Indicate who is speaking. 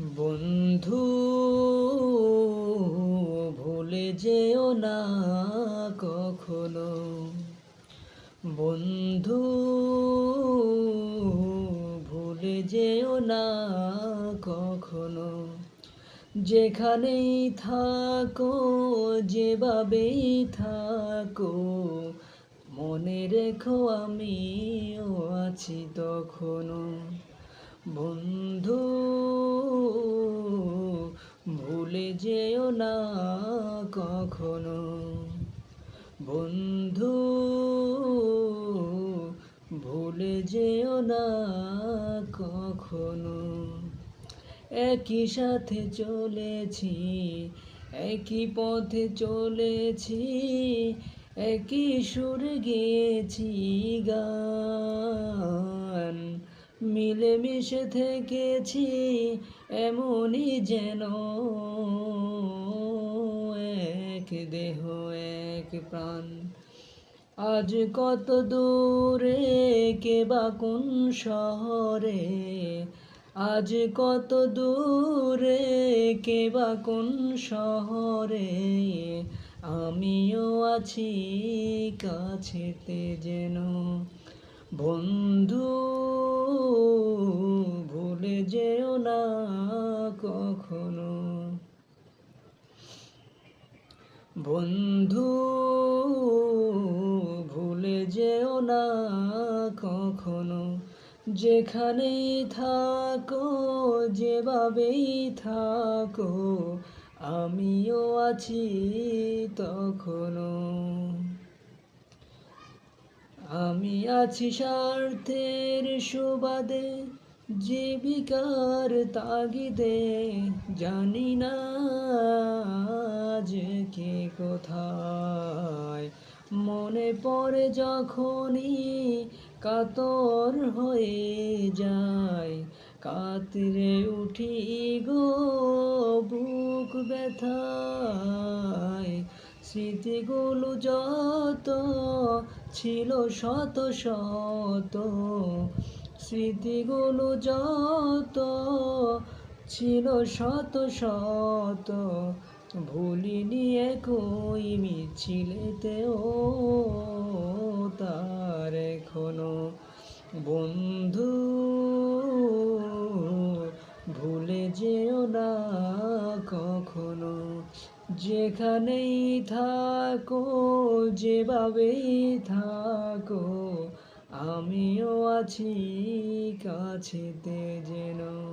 Speaker 1: বন্ধু ভুলে যেও না কখনো। বন্ধু ভুলে যেও না কখনো। যেখানেই থাকো, যেভাবেই থাকো, মনে রেখো আমিও আছি তখনো। বন্ধু ভুলে যেও না কখনো। বন্ধু ভুলে যেও না কখনো। একই সাথে চলেছি, একই পথে চলেছি, একই সুরে গেয়েছি গান। মিলেমিশে থেকেছি এমনই যেন এক দেহ এক প্রাণ। আজ কত দূরে, কে বা কোন শহরে, আজ কত দূরে, কে বা কোন শহরে, আমিও আছি কাছেতে যেন। বন্ধু ভুলে যেও না কখনো। বন্ধু ভুলে যেও না কখনো। যেখানেই থাকো, যেভাবেই থাকো, আমিও আছি তখনো। আমি আছি স্বার্থের সুবাদে, জীবিকার তাগিদে, জানি না আজ কে কোথায়। মনে পড়ে যখনই কাতর হয়ে যায়, কাতরে উঠি গো বুক ব্যথায়। স্মৃতিগুলো যত ছিল শত শত, স্মৃতিগুলো যত ছিল শত শত, ভুলিনি একই মিছিলেতেও তার এখনো। বন্ধু ভুলে যেও না কখনো। যেখানেই থাকো, যেভাবেই থাকো, আমিও আছি কাছেতে যেন।